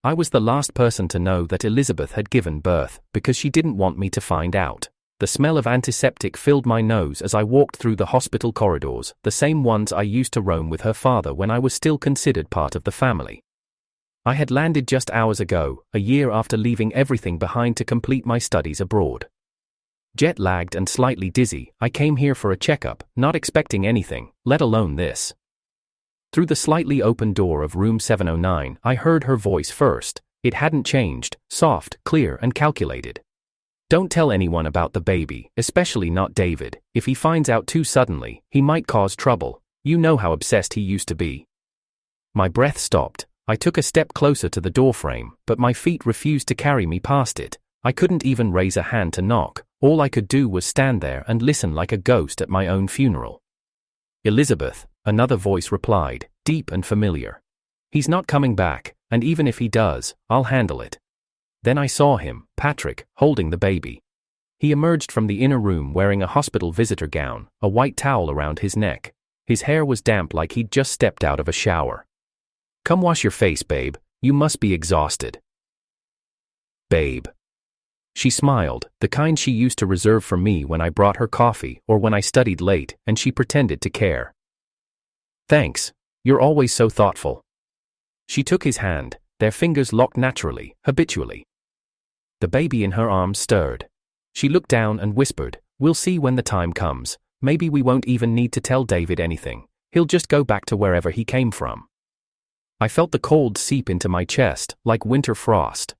I was the last person to know that Elizabeth had given birth, because she didn't want me to find out. The smell of antiseptic filled my nose as I walked through the hospital corridors, the same ones I used to roam with her father when I was still considered part of the family. I had landed just hours ago, a year after leaving everything behind to complete my studies abroad. Jet-lagged and slightly dizzy, I came here for a checkup, not expecting anything, let alone this. Through the slightly open door of room 709, I heard her voice first. It hadn't changed, soft, clear and calculated. Don't tell anyone about the baby, especially not David. If he finds out too suddenly, he might cause trouble. You know how obsessed he used to be. My breath stopped. I took a step closer to the doorframe, but my feet refused to carry me past it. I couldn't even raise a hand to knock. All I could do was stand there and listen like a ghost at my own funeral. Elizabeth, another voice replied, deep and familiar. He's not coming back, and even if he does, I'll handle it. Then I saw him, Patrick, holding the baby. He emerged from the inner room wearing a hospital visitor gown, a white towel around his neck. His hair was damp like he'd just stepped out of a shower. Come wash your face, babe. You must be exhausted. Babe. She smiled, the kind she used to reserve for me when I brought her coffee or when I studied late, and she pretended to care. Thanks. You're always so thoughtful. She took his hand, their fingers locked naturally, habitually. The baby in her arms stirred. She looked down and whispered, we'll see when the time comes. Maybe we won't even need to tell David anything. He'll just go back to wherever he came from. I felt the cold seep into my chest, like winter frost.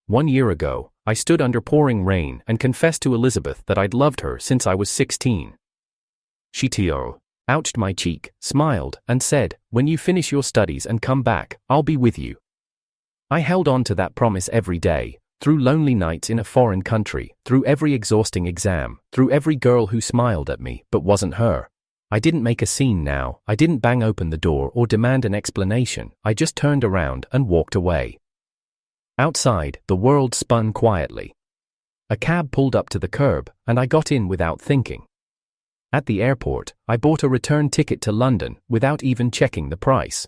1 year ago, I stood under pouring rain and confessed to Elizabeth that I'd loved her since I was 16. She ouched my cheek, smiled, and said, when you finish your studies and come back, I'll be with you. I held on to that promise every day, through lonely nights in a foreign country, through every exhausting exam, through every girl who smiled at me but wasn't her. I didn't make a scene now, I didn't bang open the door or demand an explanation, I just turned around and walked away. Outside, the world spun quietly. A cab pulled up to the curb, and I got in without thinking. At the airport, I bought a return ticket to London without even checking the price.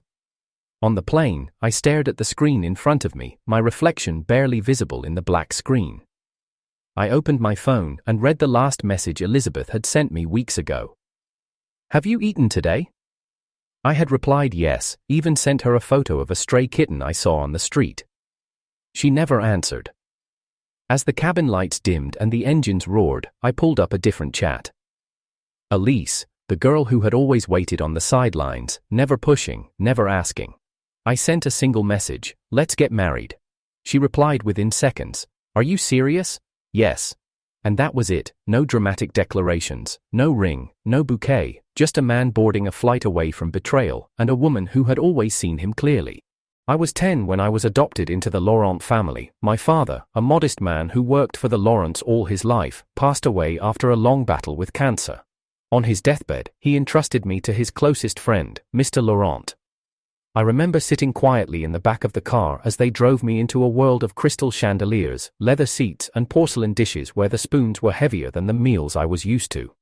On the plane, I stared at the screen in front of me, my reflection barely visible in the black screen. I opened my phone and read the last message Elizabeth had sent me weeks ago. Have you eaten today? I had replied yes, even sent her a photo of a stray kitten I saw on the street. She never answered. As the cabin lights dimmed and the engines roared, I pulled up a different chat. Alise, the girl who had always waited on the sidelines, never pushing, never asking. I sent a single message, let's get married. She replied within seconds, are you serious? Yes. And that was it, no dramatic declarations, no ring, no bouquet, just a man boarding a flight away from betrayal, and a woman who had always seen him clearly. I was 10 when I was adopted into the Laurent family. My father, a modest man who worked for the Laurents all his life, passed away after a long battle with cancer. On his deathbed, he entrusted me to his closest friend, Mr. Laurent. I remember sitting quietly in the back of the car as they drove me into a world of crystal chandeliers, leather seats and porcelain dishes where the spoons were heavier than the meals I was used to.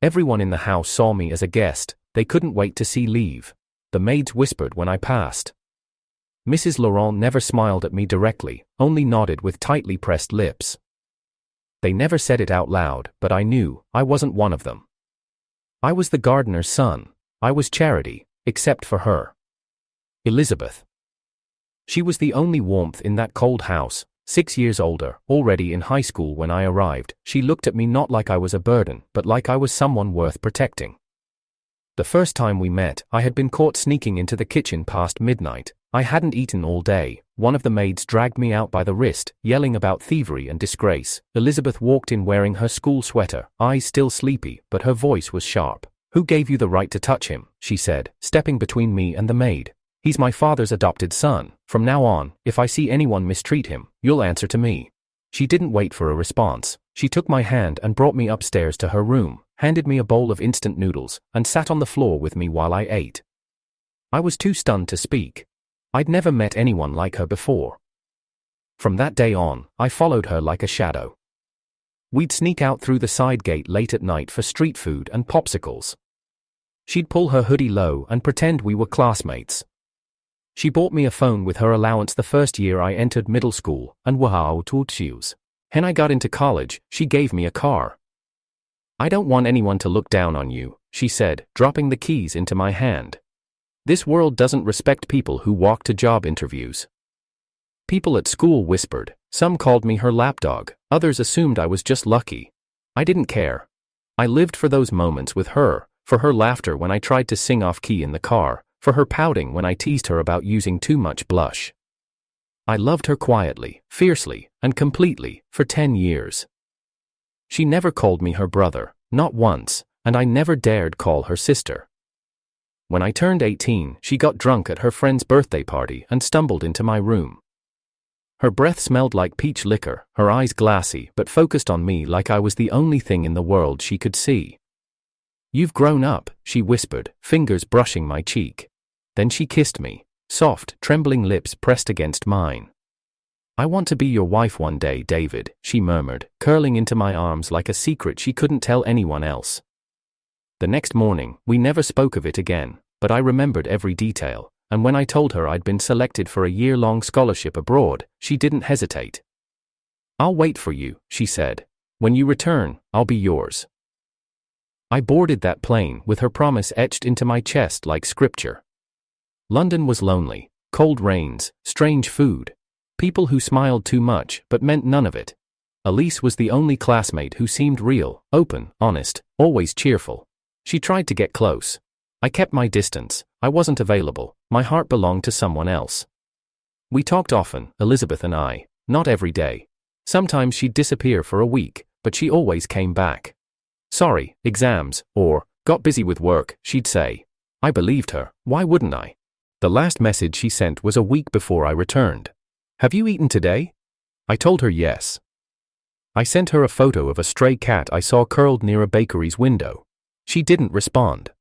Everyone in the house saw me as a guest, they couldn't wait to see leave. The maids whispered when I passed. Mrs. Laurent never smiled at me directly, only nodded with tightly pressed lips. They never said it out loud, but I knew, I wasn't one of them. I was the gardener's son. I was charity, except for her. Elizabeth. She was the only warmth in that cold house, 6 years older, already in high school when I arrived. She looked at me not like I was a burden, but like I was someone worth protecting. The first time we met, I had been caught sneaking into the kitchen past midnight. I hadn't eaten all day. One of the maids dragged me out by the wrist, yelling about thievery and disgrace. Elizabeth walked in wearing her school sweater, eyes still sleepy, but her voice was sharp. Who gave you the right to touch him? She said, stepping between me and the maid. He's my father's adopted son. From now on, if I see anyone mistreat him, you'll answer to me. She didn't wait for a response. She took my hand and brought me upstairs to her room, handed me a bowl of instant noodles, and sat on the floor with me while I ate. I was too stunned to speak. I'd never met anyone like her before. From that day on, I followed her like a shadow. We'd sneak out through the side gate late at night for street food and popsicles. She'd pull her hoodie low and pretend we were classmates. She bought me a phone with her allowance the first year I entered middle school, and wow, shoes. When I got into college, she gave me a car. I don't want anyone to look down on you, she said, dropping the keys into my hand. This world doesn't respect people who walk to job interviews. People at school whispered, some called me her lapdog, others assumed I was just lucky. I didn't care. I lived for those moments with her, for her laughter when I tried to sing off key in the car, for her pouting when I teased her about using too much blush. I loved her quietly, fiercely, and completely, for 10 years. She never called me her brother, not once, and I never dared call her sister. When I turned 18, she got drunk at her friend's birthday party and stumbled into my room. Her breath smelled like peach liquor, her eyes glassy but focused on me like I was the only thing in the world she could see. You've grown up, she whispered, fingers brushing my cheek. Then she kissed me, soft, trembling lips pressed against mine. I want to be your wife one day, David, she murmured, curling into my arms like a secret she couldn't tell anyone else. The next morning, we never spoke of it again, but I remembered every detail, and when I told her I'd been selected for a year-long scholarship abroad, she didn't hesitate. I'll wait for you, she said. When you return, I'll be yours. I boarded that plane with her promise etched into my chest like scripture. London was lonely, cold rains, strange food, people who smiled too much but meant none of it. Alise was the only classmate who seemed real, open, honest, always cheerful. She tried to get close. I kept my distance. I wasn't available. My heart belonged to someone else. We talked often, Elizabeth and I, not every day. Sometimes she'd disappear for a week, but she always came back. Sorry, exams, or, got busy with work, she'd say. I believed her. Why wouldn't I? The last message she sent was a week before I returned. Have you eaten today? I told her yes. I sent her a photo of a stray cat I saw curled near a bakery's window. She didn't respond.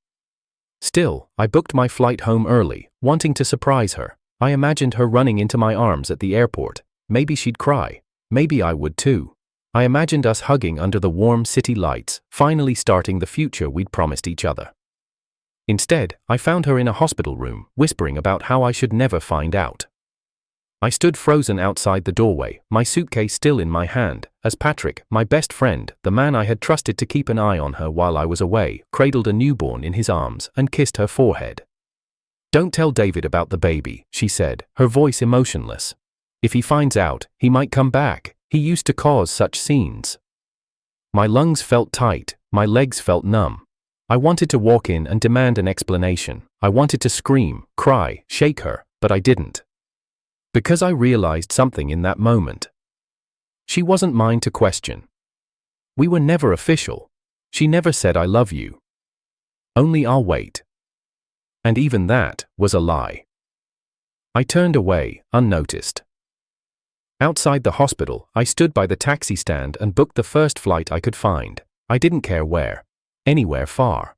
Still, I booked my flight home early, wanting to surprise her. I imagined her running into my arms at the airport. Maybe she'd cry. Maybe I would too. I imagined us hugging under the warm city lights, finally starting the future we'd promised each other. Instead, I found her in a hospital room, whispering about how I should never find out. I stood frozen outside the doorway, my suitcase still in my hand, as Patrick, my best friend, the man I had trusted to keep an eye on her while I was away, cradled a newborn in his arms and kissed her forehead. Don't tell David about the baby, she said, her voice emotionless. If he finds out, he might come back. He used to cause such scenes. My lungs felt tight, my legs felt numb. I wanted to walk in and demand an explanation. I wanted to scream, cry, shake her, but I didn't. Because I realized something in that moment. She wasn't mine to question. We were never official. She never said I love you. Only I'll wait. And even that was a lie. I turned away, unnoticed. Outside the hospital, I stood by the taxi stand and booked the first flight I could find. I didn't care where. Anywhere far.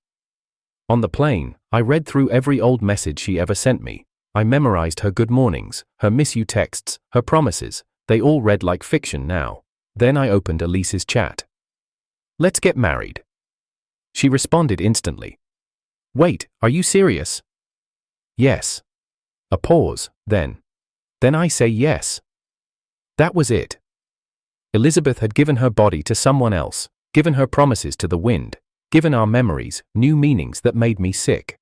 On the plane, I read through every old message she ever sent me. I memorized her good mornings, her miss you texts, her promises. They all read like fiction now. Then I opened Alise's chat. Let's get married. She responded instantly. Wait, are you serious? Yes. A pause, then. Then I say yes. That was it. Elizabeth had given her body to someone else, given her promises to the wind, given our memories new meanings that made me sick.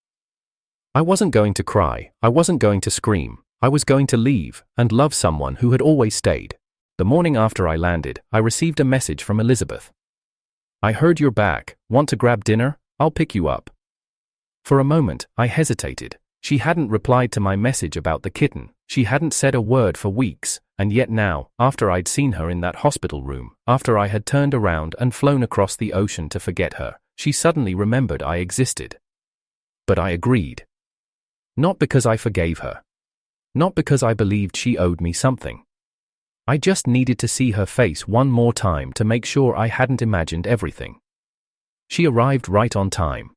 I wasn't going to cry, I wasn't going to scream, I was going to leave and love someone who had always stayed. The morning after I landed, I received a message from Elizabeth. I heard you're back, want to grab dinner? I'll pick you up. For a moment, I hesitated. She hadn't replied to my message about the kitten, she hadn't said a word for weeks, and yet now, after I'd seen her in that hospital room, after I had turned around and flown across the ocean to forget her, she suddenly remembered I existed. But I agreed. Not because I forgave her. Not because I believed she owed me something. I just needed to see her face one more time to make sure I hadn't imagined everything. She arrived right on time.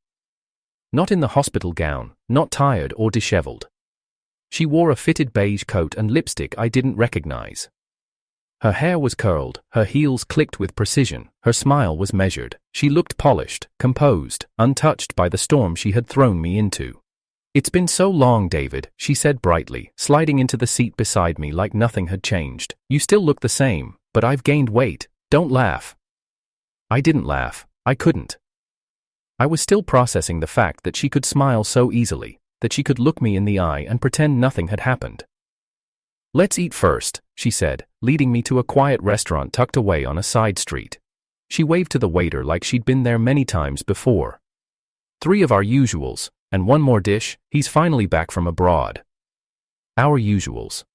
Not in the hospital gown, not tired or disheveled. She wore a fitted beige coat and lipstick I didn't recognize. Her hair was curled, her heels clicked with precision, her smile was measured. She looked polished, composed, untouched by the storm she had thrown me into. It's been so long, David, she said brightly, sliding into the seat beside me like nothing had changed. You still look the same, but I've gained weight. Don't laugh. I didn't laugh. I couldn't. I was still processing the fact that she could smile so easily, that she could look me in the eye and pretend nothing had happened. Let's eat first, she said, leading me to a quiet restaurant tucked away on a side street. She waved to the waiter like she'd been there many times before. 3 of our usuals, and 1 more dish. He's finally back from abroad. Our usuals.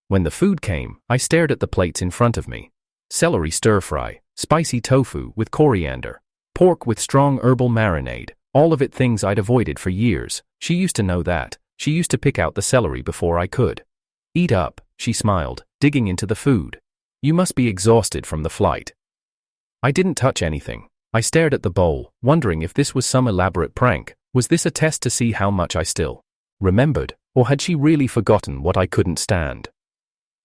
When the food came, I stared at the plates in front of me. Celery stir-fry, spicy tofu with coriander, pork with strong herbal marinade, all of it things I'd avoided for years. She used to know that. She used to pick out the celery before I could. Eat up, she smiled, digging into the food. You must be exhausted from the flight. I didn't touch anything. I stared at the bowl, wondering if this was some elaborate prank. Was this a test to see how much I still remembered, or had she really forgotten what I couldn't stand?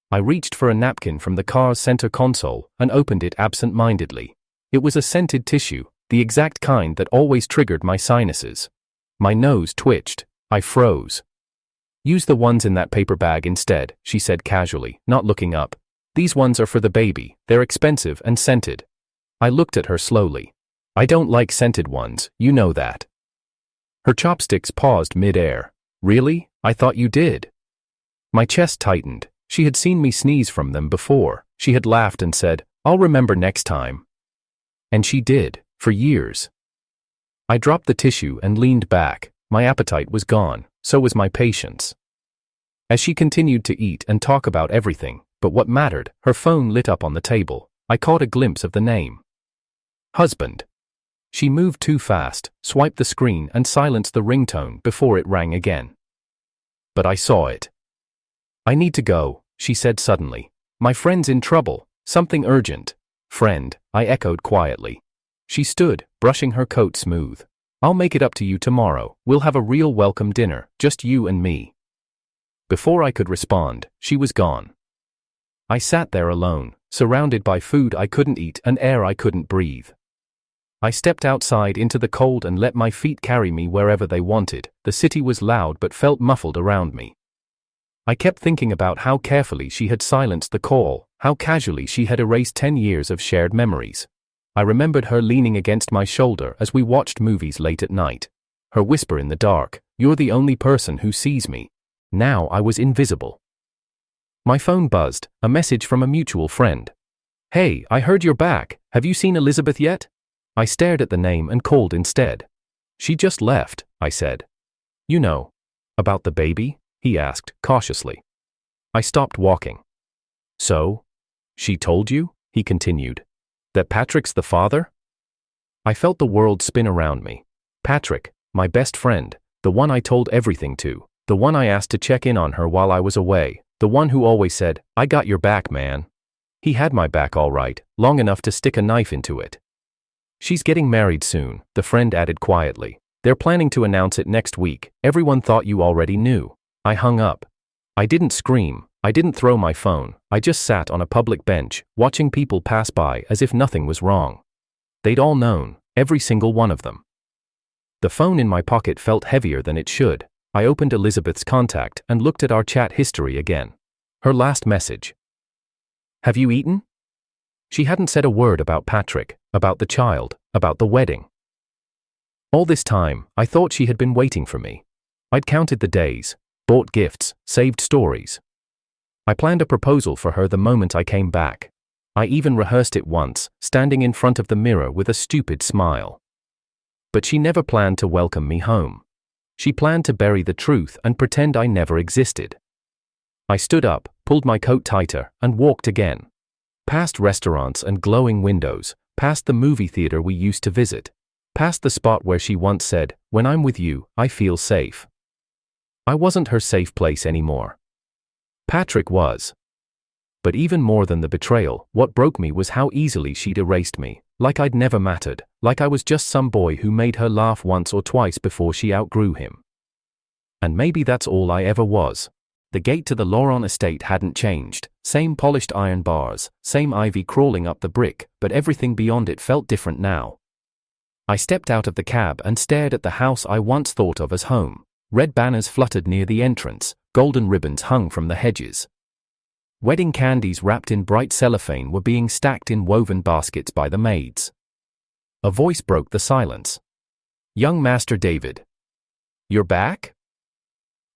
I reached for a napkin from the car's center console and opened it absent-mindedly. It was a scented tissue, the exact kind that always triggered my sinuses. My nose twitched. I froze. Use the ones in that paper bag instead, she said casually, not looking up. These ones are for the baby. They're expensive and scented. I looked at her slowly. I don't like scented ones, you know that. Her chopsticks paused mid-air. Really? I thought you did. My chest tightened. She had seen me sneeze from them before. She had laughed and said, I'll remember next time. And she did, for years. I dropped the tissue and leaned back. My appetite was gone, so was my patience. As she continued to eat and talk about everything, but what mattered, her phone lit up on the table. I caught a glimpse of the name. Husband. She moved too fast, swiped the screen and silenced the ringtone before it rang again. But I saw it. I need to go, she said suddenly. My friend's in trouble, something urgent. Friend, I echoed quietly. She stood, brushing her coat smooth. I'll make it up to you tomorrow. We'll have a real welcome dinner, just you and me. Before I could respond, she was gone. I sat there alone, surrounded by food I couldn't eat and air I couldn't breathe. I stepped outside into the cold and let my feet carry me wherever they wanted. The city was loud but felt muffled around me. I kept thinking about how carefully she had silenced the call, how casually she had erased 10 years of shared memories. I remembered her leaning against my shoulder as we watched movies late at night. Her whisper in the dark, "You're the only person who sees me." Now I was invisible. My phone buzzed, a message from a mutual friend. "Hey, I heard you're back. Have you seen Elizabeth yet?" I stared at the name and called instead. "She just left," I said. "You know, about the baby?" he asked, cautiously. I stopped walking. "So? She told you?" he continued. "That Patrick's the father?" I felt the world spin around me. Patrick, my best friend, the one I told everything to, the one I asked to check in on her while I was away, the one who always said, "I got your back, man." He had my back all right, long enough to stick a knife into it. "She's getting married soon," the friend added quietly. "They're planning to announce it next week. Everyone thought you already knew." I hung up. I didn't scream. I didn't throw my phone. I just sat on a public bench, watching people pass by as if nothing was wrong. They'd all known, every single one of them. The phone in my pocket felt heavier than it should. I opened Elizabeth's contact and looked at our chat history again. Her last message. "Have you eaten?" She hadn't said a word about Patrick, about the child, about the wedding. All this time, I thought she had been waiting for me. I'd counted the days, bought gifts, saved stories. I planned a proposal for her the moment I came back. I even rehearsed it once, standing in front of the mirror with a stupid smile. But she never planned to welcome me home. She planned to bury the truth and pretend I never existed. I stood up, pulled my coat tighter, and walked again. Past restaurants and glowing windows, past the movie theater we used to visit, past the spot where she once said, "When I'm with you, I feel safe." I wasn't her safe place anymore. Patrick was. But even more than the betrayal, what broke me was how easily she'd erased me, like I'd never mattered, like I was just some boy who made her laugh once or twice before she outgrew him. And maybe that's all I ever was. The gate to the Laurent estate hadn't changed, same polished iron bars, same ivy crawling up the brick, but everything beyond it felt different now. I stepped out of the cab and stared at the house I once thought of as home. Red banners fluttered near the entrance, golden ribbons hung from the hedges. Wedding candies wrapped in bright cellophane were being stacked in woven baskets by the maids. A voice broke the silence. "Young Master David. You're back?"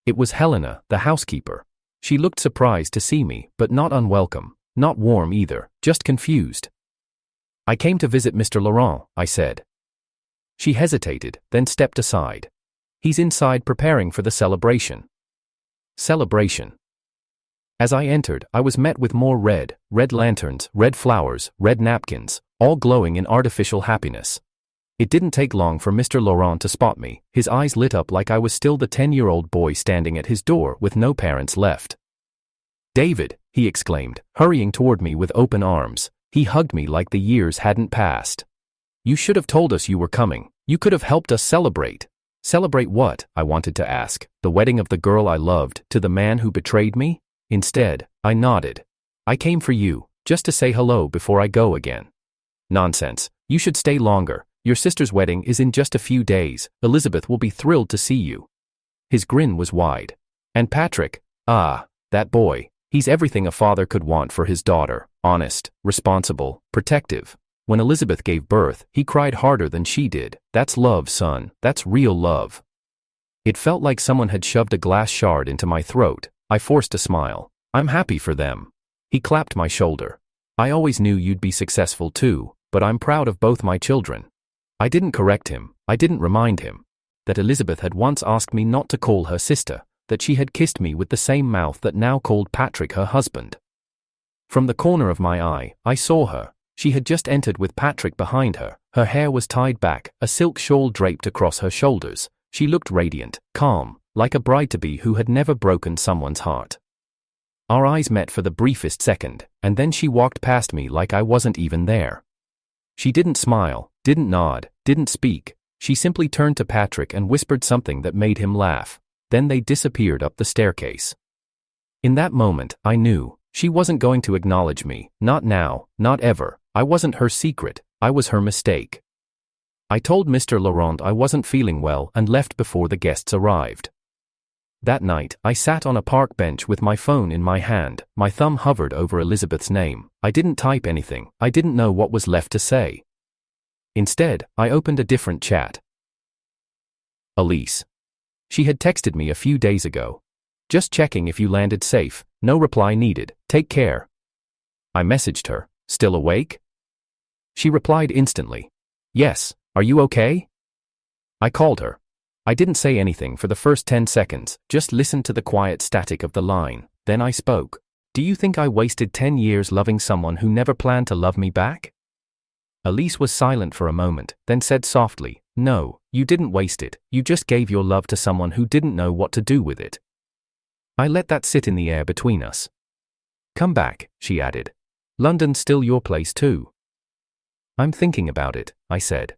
It was Helena, the housekeeper. She looked surprised to see me, but not unwelcome, not warm either, just confused. "I came to visit Mr. Laurent," I said. She hesitated, then stepped aside. "He's inside preparing for the celebration." Celebration. As I entered, I was met with more red lanterns, red flowers, red napkins, all glowing in artificial happiness. It didn't take long for Mr. Laurent to spot me. His eyes lit up like I was still the 10-year-old boy standing at his door with no parents left. "David," he exclaimed, hurrying toward me with open arms. He hugged me like the years hadn't passed. "You should have told us you were coming. You could have helped us celebrate." "Celebrate what?" I wanted to ask. "The wedding of the girl I loved to the man who betrayed me?" Instead, I nodded. "I came for you, just to say hello before I go again." "Nonsense. You should stay longer. Your sister's wedding is in just a few days. Elizabeth will be thrilled to see you." His grin was wide. "And Patrick, that boy, he's everything a father could want for his daughter. Honest, responsible, protective. When Elizabeth gave birth, he cried harder than she did. That's love, son. That's real love." It felt like someone had shoved a glass shard into my throat. I forced a smile. "I'm happy for them." He clapped my shoulder. "I always knew you'd be successful too, but I'm proud of both my children." I didn't correct him. I didn't remind him that Elizabeth had once asked me not to call her sister, that she had kissed me with the same mouth that now called Patrick her husband. From the corner of my eye, I saw her. She had just entered with Patrick behind her. Her hair was tied back, a silk shawl draped across her shoulders. She looked radiant, calm, like a bride-to-be who had never broken someone's heart. Our eyes met for the briefest second, and then she walked past me like I wasn't even there. She didn't smile, didn't nod, didn't speak. She simply turned to Patrick and whispered something that made him laugh. Then they disappeared up the staircase. In that moment, I knew she wasn't going to acknowledge me. Not now, not ever. I wasn't her secret. I was her mistake. I told Mr. Laurent I wasn't feeling well and left before the guests arrived. That night, I sat on a park bench with my phone in my hand. My thumb hovered over Elizabeth's name. I didn't type anything. I didn't know what was left to say. Instead, I opened a different chat. Alise. She had texted me a few days ago. "Just checking if you landed safe. No reply needed. Take care." I messaged her. "Still awake?" She replied instantly. "Yes. Are you okay?" I called her. I didn't say anything for the first 10 seconds, just listened to the quiet static of the line. Then I spoke. "Do you think I wasted 10 years loving someone who never planned to love me back?" Alise was silent for a moment, then said softly, "No, you didn't waste it. You just gave your love to someone who didn't know what to do with it." I let that sit in the air between us. "Come back," she added. "London's still your place too." "I'm thinking about it," I said.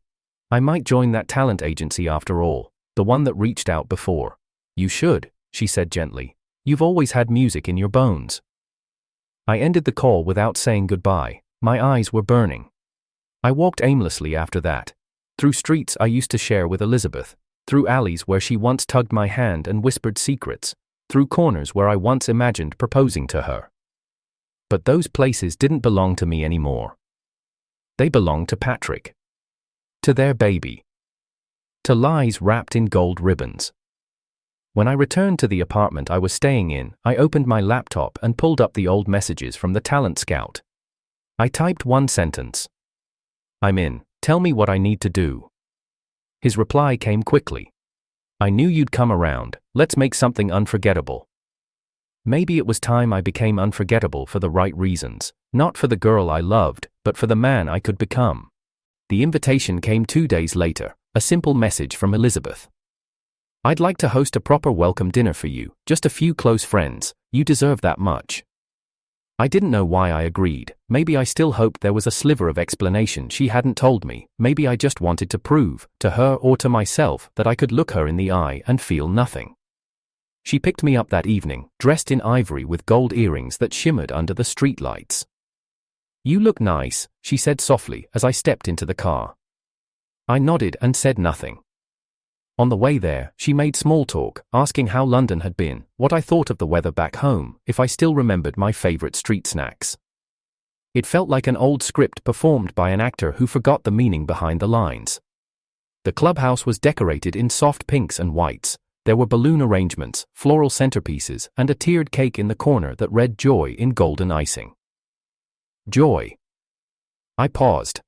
"I might join that talent agency after all, the one that reached out before." "You should," she said gently. "You've always had music in your bones." I ended the call without saying goodbye. My eyes were burning. I walked aimlessly after that. Through streets I used to share with Elizabeth. Through alleys where she once tugged my hand and whispered secrets. Through corners where I once imagined proposing to her. But those places didn't belong to me anymore. They belonged to Patrick. To their baby. To lies wrapped in gold ribbons. When I returned to the apartment I was staying in, I opened my laptop and pulled up the old messages from the talent scout. I typed one sentence. "I'm in. Tell me what I need to do." His reply came quickly. "I knew you'd come around. Let's make something unforgettable." Maybe it was time I became unforgettable for the right reasons, not for the girl I loved, but for the man I could become. The invitation came 2 days later, a simple message from Elizabeth. "I'd like to host a proper welcome dinner for you, just a few close friends. You deserve that much." I didn't know why I agreed. Maybe I still hoped there was a sliver of explanation she hadn't told me. Maybe I just wanted to prove, to her or to myself, that I could look her in the eye and feel nothing. She picked me up that evening, dressed in ivory with gold earrings that shimmered under the streetlights. "You look nice," she said softly as I stepped into the car. I nodded and said nothing. On the way there, she made small talk, asking how London had been, what I thought of the weather back home, if I still remembered my favorite street snacks. It felt like an old script performed by an actor who forgot the meaning behind the lines. The clubhouse was decorated in soft pinks and whites. There were balloon arrangements, floral centerpieces, and a tiered cake in the corner that read Joy in golden icing. Joy. I paused.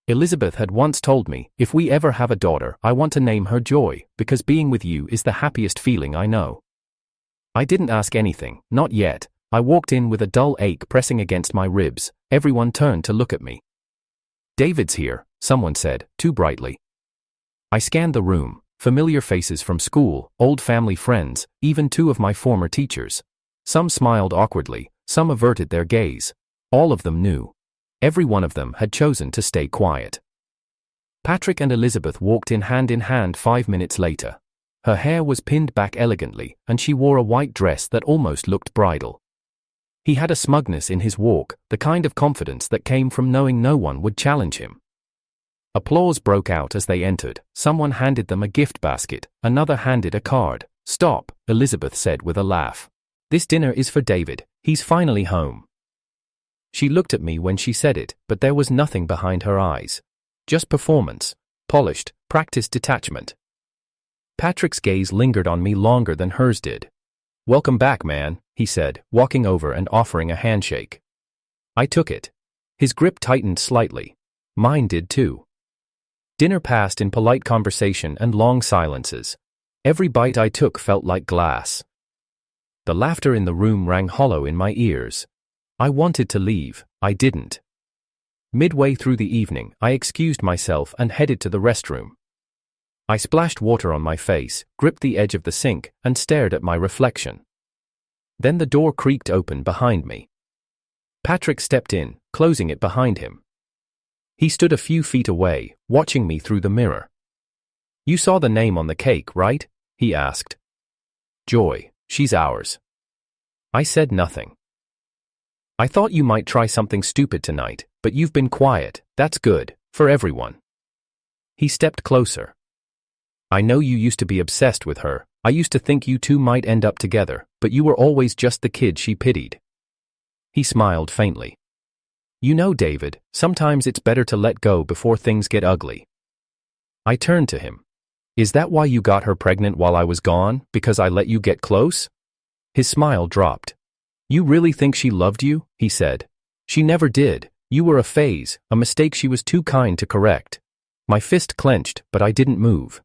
Elizabeth had once told me, if we ever have a daughter, I want to name her Joy, because being with you is the happiest feeling I know. I didn't ask anything, not yet. I walked in with a dull ache pressing against my ribs. Everyone turned to look at me. David's here, someone said, too brightly. I scanned the room, familiar faces from school, old family friends, even two of my former teachers. Some smiled awkwardly, some averted their gaze. All of them knew. Every one of them had chosen to stay quiet. Patrick and Elizabeth walked in hand 5 minutes later. Her hair was pinned back elegantly, and she wore a white dress that almost looked bridal. He had a smugness in his walk, the kind of confidence that came from knowing no one would challenge him. Applause broke out as they entered. Someone handed them a gift basket, another handed a card. "Stop," Elizabeth said with a laugh. "This dinner is for David, he's finally home." She looked at me when she said it, but there was nothing behind her eyes. Just performance, polished, practiced detachment. Patrick's gaze lingered on me longer than hers did. "Welcome back, man," he said, walking over and offering a handshake. I took it. His grip tightened slightly. Mine did too. Dinner passed in polite conversation and long silences. Every bite I took felt like glass. The laughter in the room rang hollow in my ears. I wanted to leave, I didn't. Midway through the evening, I excused myself and headed to the restroom. I splashed water on my face, gripped the edge of the sink, and stared at my reflection. Then the door creaked open behind me. Patrick stepped in, closing it behind him. He stood a few feet away, watching me through the mirror. "You saw the name on the cake, right?" he asked. "Joy, she's ours." I said nothing. "I thought you might try something stupid tonight, but you've been quiet. That's good, for everyone." He stepped closer. "I know you used to be obsessed with her. I used to think you two might end up together, but you were always just the kid she pitied." He smiled faintly. "You know, David, sometimes it's better to let go before things get ugly." I turned to him. "Is that why you got her pregnant while I was gone, because I let you get close?" His smile dropped. "You really think she loved you?" he said. "She never did. You were a phase, a mistake she was too kind to correct." My fist clenched, but I didn't move.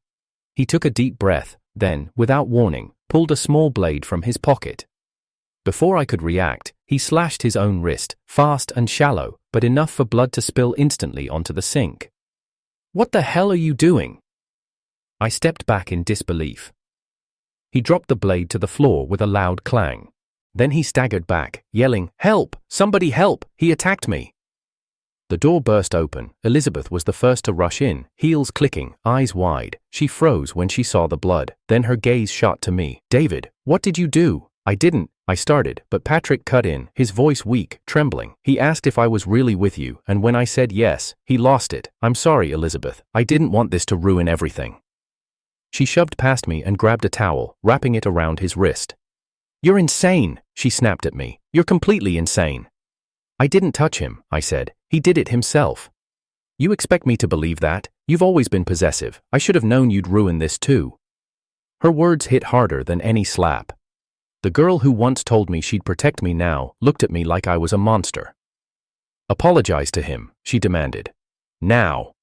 He took a deep breath, then, without warning, pulled a small blade from his pocket. Before I could react, he slashed his own wrist, fast and shallow, but enough for blood to spill instantly onto the sink. "What the hell are you doing?" I stepped back in disbelief. He dropped the blade to the floor with a loud clang. Then he staggered back, yelling, "Help! Somebody help! He attacked me!" The door burst open. Elizabeth was the first to rush in, heels clicking, eyes wide. She froze when she saw the blood, then her gaze shot to me. "David, what did you do?" I started, but Patrick cut in, his voice weak, trembling. "He asked if I was really with you, and when I said yes, he lost it. I'm sorry, Elizabeth. I didn't want this to ruin everything." She shoved past me and grabbed a towel, wrapping it around his wrist. "You're insane," she snapped at me. "You're completely insane." "I didn't touch him," I said. "He did it himself." "You expect me to believe that? You've always been possessive. I should have known you'd ruin this too." Her words hit harder than any slap. The girl who once told me she'd protect me now looked at me like I was a monster. "Apologize to him," she demanded. "Now."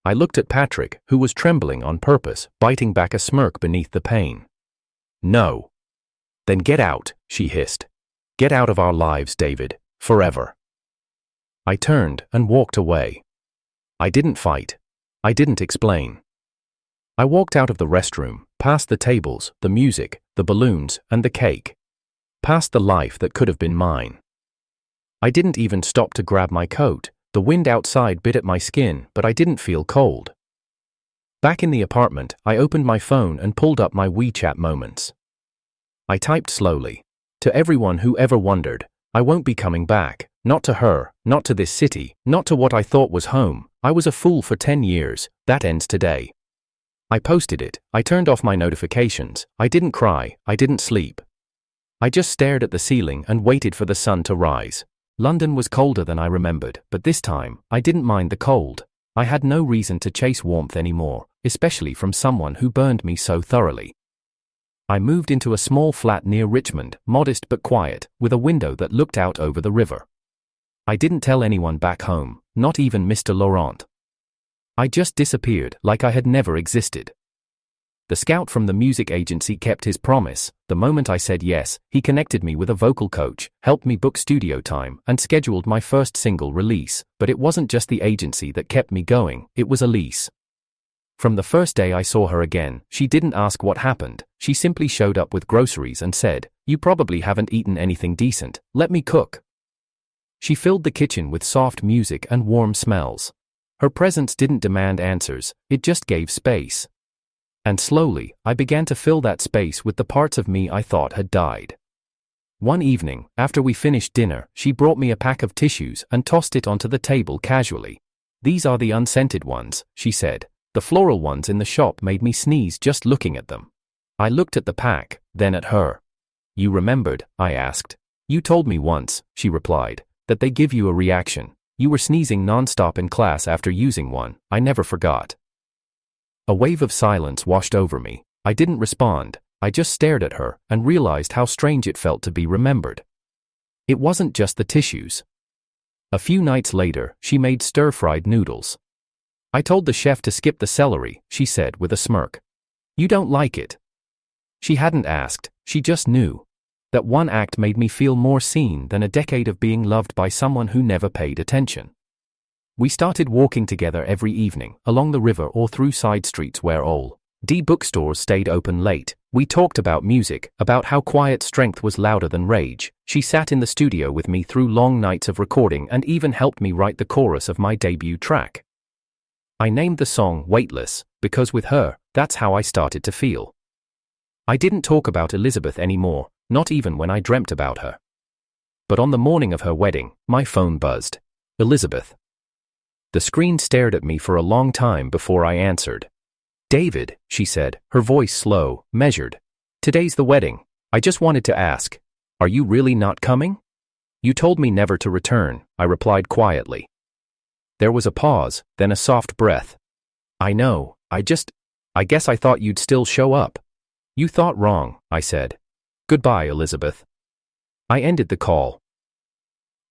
I looked at Patrick, who was trembling on purpose, biting back a smirk beneath the pain. "No." "Then get out," she hissed. "Get out of our lives, David. Forever." I turned and walked away. I didn't fight. I didn't explain. I walked out of the restroom, past the tables, the music, the balloons, and the cake. Past the life that could have been mine. I didn't even stop to grab my coat. The wind outside bit at my skin, but I didn't feel cold. Back in the apartment, I opened my phone and pulled up my WeChat moments. I typed slowly. "To everyone who ever wondered, I won't be coming back. Not to her, not to this city, not to what I thought was home. I was a fool for 10 years. That ends today." I posted it, I turned off my notifications, I didn't cry, I didn't sleep. I just stared at the ceiling and waited for the sun to rise. London was colder than I remembered, but this time, I didn't mind the cold. I had no reason to chase warmth anymore, especially from someone who burned me so thoroughly. I moved into a small flat near Richmond, modest but quiet, with a window that looked out over the river. I didn't tell anyone back home, not even Mr. Laurent. I just disappeared like I had never existed. The scout from the music agency kept his promise. The moment I said yes, he connected me with a vocal coach, helped me book studio time, and scheduled my first single release. But it wasn't just the agency that kept me going, it was Alise. From the first day I saw her again, she didn't ask what happened, she simply showed up with groceries and said, "You probably haven't eaten anything decent, let me cook." She filled the kitchen with soft music and warm smells. Her presence didn't demand answers, it just gave space. And slowly, I began to fill that space with the parts of me I thought had died. One evening, after we finished dinner, she brought me a pack of tissues and tossed it onto the table casually. "These are the unscented ones," she said. "The floral ones in the shop made me sneeze just looking at them." I looked at the pack, then at her. "You remembered?" I asked. "You told me once," she replied, "that they give you a reaction. You were sneezing non-stop in class after using one. I never forgot." A wave of silence washed over me. I didn't respond, I just stared at her and realized how strange it felt to be remembered. It wasn't just the tissues. A few nights later, she made stir-fried noodles. "I told the chef to skip the celery," she said with a smirk. "You don't like it." She hadn't asked, she just knew. That one act made me feel more seen than a decade of being loved by someone who never paid attention. We started walking together every evening, along the river or through side streets where old bookstores stayed open late. We talked about music, about how quiet strength was louder than rage. She sat in the studio with me through long nights of recording and even helped me write the chorus of my debut track. I named the song Weightless, because with her, that's how I started to feel. I didn't talk about Elizabeth anymore, not even when I dreamt about her. But on the morning of her wedding, my phone buzzed. "Elizabeth." The screen stared at me for a long time before I answered. "David," she said, her voice slow, measured. "Today's the wedding. I just wanted to ask, are you really not coming?" "You told me never to return," I replied quietly. There was a pause, then a soft breath. "I know, I guess I thought you'd still show up." "You thought wrong," I said. "Goodbye, Elizabeth." I ended the call.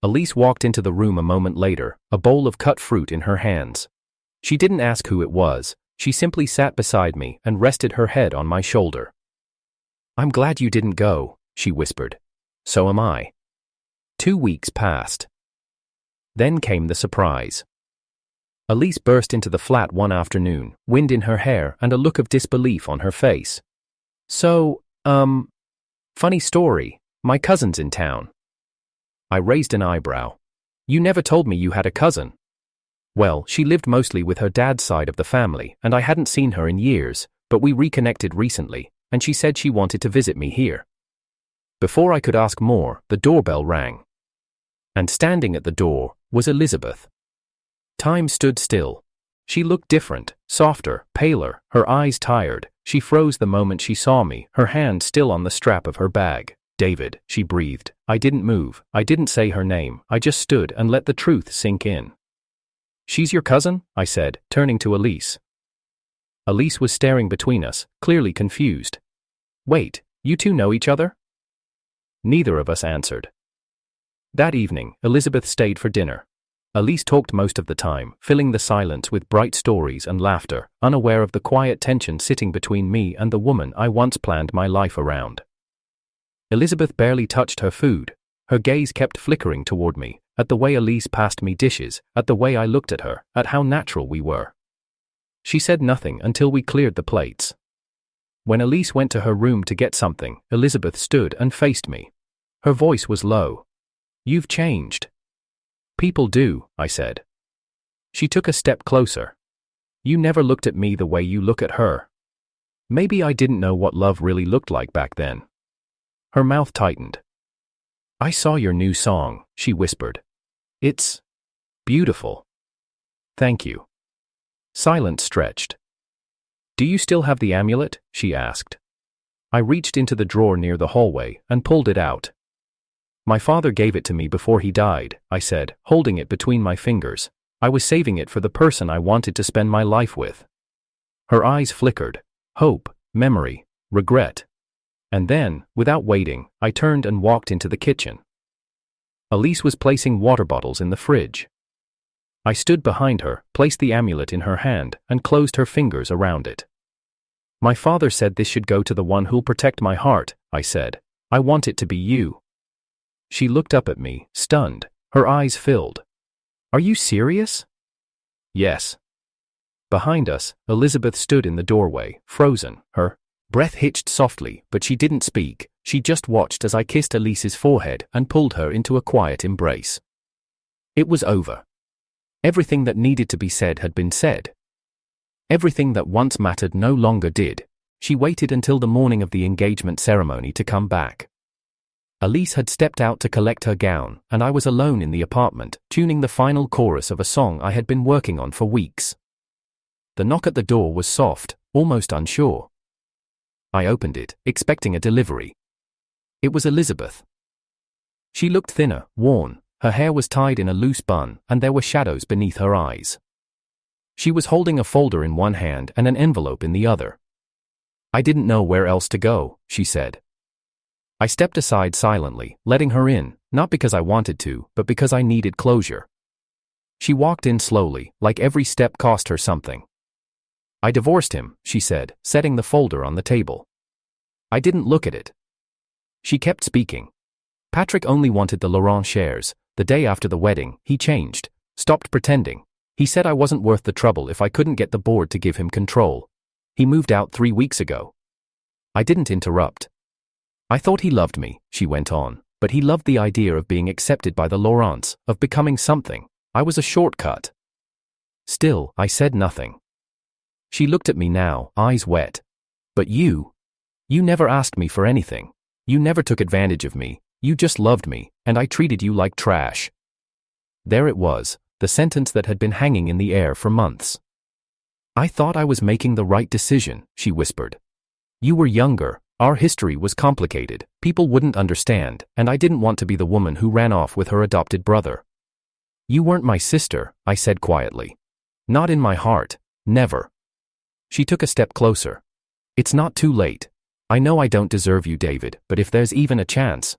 Alise walked into the room a moment later, a bowl of cut fruit in her hands. She didn't ask who it was, she simply sat beside me and rested her head on my shoulder. "I'm glad you didn't go," she whispered. "So am I." 2 weeks passed. Then came the surprise. Alise burst into the flat one afternoon, wind in her hair and a look of disbelief on her face. "So, funny story, my cousin's in town." I raised an eyebrow. "You never told me you had a cousin." "Well, she lived mostly with her dad's side of the family, and I hadn't seen her in years, but we reconnected recently, and she said she wanted to visit me here." Before I could ask more, the doorbell rang. And standing at the door was Elizabeth. Time stood still. She looked different, softer, paler, her eyes tired. She froze the moment she saw me, her hand still on the strap of her bag. "David," she breathed. I didn't move, I didn't say her name, I just stood and let the truth sink in. "She's your cousin?" I said, turning to Alise. Alise was staring between us, clearly confused. "Wait, you two know each other?" Neither of us answered. That evening, Elizabeth stayed for dinner. Alise talked most of the time, filling the silence with bright stories and laughter, unaware of the quiet tension sitting between me and the woman I once planned my life around. Elizabeth barely touched her food. Her gaze kept flickering toward me, at the way Alise passed me dishes, at the way I looked at her, at how natural we were. She said nothing until we cleared the plates. When Alise went to her room to get something, Elizabeth stood and faced me. Her voice was low. "You've changed." "People do," I said. She took a step closer. "You never looked at me the way you look at her." Maybe I didn't know what love really looked like back then. Her mouth tightened. "I saw your new song," she whispered. "It's beautiful." "Thank you." Silence stretched. "Do you still have the amulet?" she asked. I reached into the drawer near the hallway and pulled it out. "My father gave it to me before he died," I said, holding it between my fingers. "I was saving it for the person I wanted to spend my life with." Her eyes flickered. Hope, memory, regret. And then, without waiting, I turned and walked into the kitchen. Alise was placing water bottles in the fridge. I stood behind her, placed the amulet in her hand, and closed her fingers around it. "My father said this should go to the one who'll protect my heart," I said. "I want it to be you." She looked up at me, stunned. Her eyes filled. "Are you serious?" "Yes." Behind us, Elizabeth stood in the doorway, frozen. Her breath hitched softly, but she didn't speak. She just watched as I kissed Alise's forehead and pulled her into a quiet embrace. It was over. Everything that needed to be said had been said. Everything that once mattered no longer did. She waited until the morning of the engagement ceremony to come back. Alise had stepped out to collect her gown, and I was alone in the apartment, tuning the final chorus of a song I had been working on for weeks. The knock at the door was soft, almost unsure. I opened it, expecting a delivery. It was Elizabeth. She looked thinner, worn. Her hair was tied in a loose bun, and there were shadows beneath her eyes. She was holding a folder in one hand and an envelope in the other. "I didn't know where else to go," she said. I stepped aside silently, letting her in, not because I wanted to, but because I needed closure. She walked in slowly, like every step cost her something. "I divorced him," she said, setting the folder on the table. I didn't look at it. She kept speaking. "Patrick only wanted the Laurent shares. The day after the wedding, he changed, stopped pretending. He said I wasn't worth the trouble if I couldn't get the board to give him control. He moved out 3 weeks ago." I didn't interrupt. "I thought he loved me," she went on, "but he loved the idea of being accepted by the Laurents, of becoming something. I was a shortcut." Still, I said nothing. She looked at me now, eyes wet. "But you never asked me for anything. You never took advantage of me. You just loved me, and I treated you like trash." There it was, the sentence that had been hanging in the air for months. "I thought I was making the right decision," she whispered. "You were younger, our history was complicated, people wouldn't understand, and I didn't want to be the woman who ran off with her adopted brother." "You weren't my sister," I said quietly. "Not in my heart, never." She took a step closer. "It's not too late. I know I don't deserve you, David, but if there's even a chance."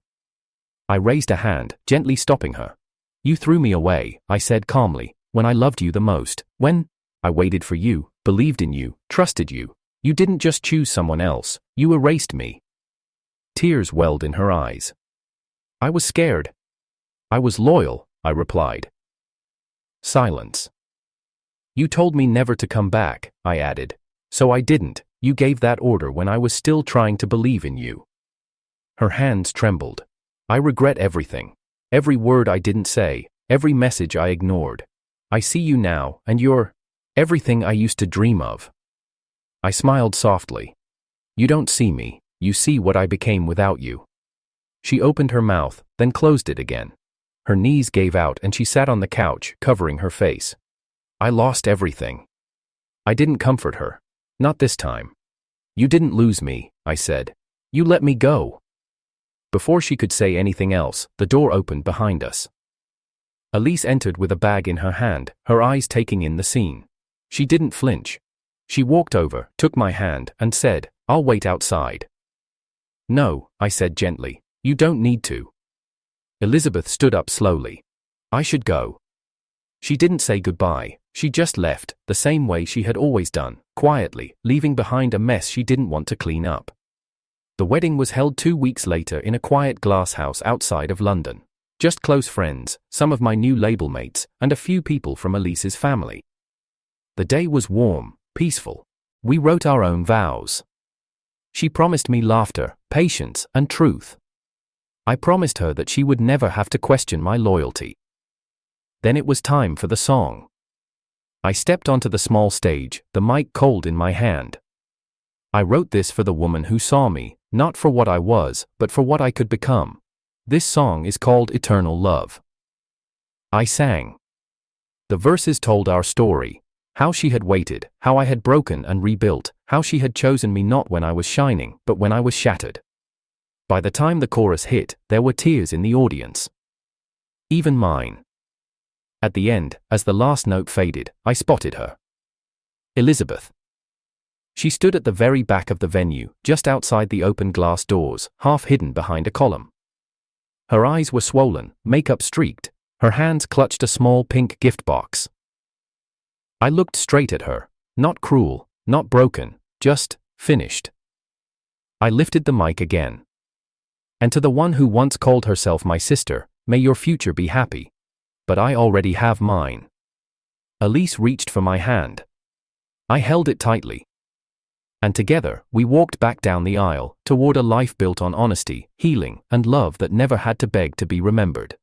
I raised a hand, gently stopping her. "You threw me away," I said calmly, "when I loved you the most, when I waited for you, believed in you, trusted you. You didn't just choose someone else, you erased me." Tears welled in her eyes. "I was scared." "I was loyal," I replied. Silence. "You told me never to come back," I added. "So I didn't. You gave that order when I was still trying to believe in you." Her hands trembled. "I regret everything. Every word I didn't say, every message I ignored. I see you now, and you're everything I used to dream of." I smiled softly. "You don't see me, you see what I became without you." She opened her mouth, then closed it again. Her knees gave out and she sat on the couch, covering her face. "I lost everything." I didn't comfort her. Not this time. "You didn't lose me," I said. "You let me go." Before she could say anything else, the door opened behind us. Alise entered with a bag in her hand, her eyes taking in the scene. She didn't flinch. She walked over, took my hand, and said, "I'll wait outside." "No," I said gently, "you don't need to." Elizabeth stood up slowly. "I should go." She didn't say goodbye, she just left, the same way she had always done, quietly, leaving behind a mess she didn't want to clean up. The wedding was held 2 weeks later in a quiet glass house outside of London. Just close friends, some of my new label mates, and a few people from Alise's family. The day was warm, peaceful. We wrote our own vows. She promised me laughter, patience, and truth. I promised her that she would never have to question my loyalty. Then it was time for the song. I stepped onto the small stage, the mic cold in my hand. I wrote this for the woman who saw me, not for what I was, but for what I could become. This song is called Eternal Love. I sang. The verses told our story. How she had waited, how I had broken and rebuilt, how she had chosen me not when I was shining, but when I was shattered. By the time the chorus hit, there were tears in the audience. Even mine. At the end, as the last note faded, I spotted her. Elizabeth. She stood at the very back of the venue, just outside the open glass doors, half hidden behind a column. Her eyes were swollen, makeup streaked, her hands clutched a small pink gift box. I looked straight at her, not cruel, not broken, just finished. I lifted the mic again. And to the one who once called herself my sister, may your future be happy. But I already have mine. Alise reached for my hand. I held it tightly. And together, we walked back down the aisle, toward a life built on honesty, healing, and love that never had to beg to be remembered.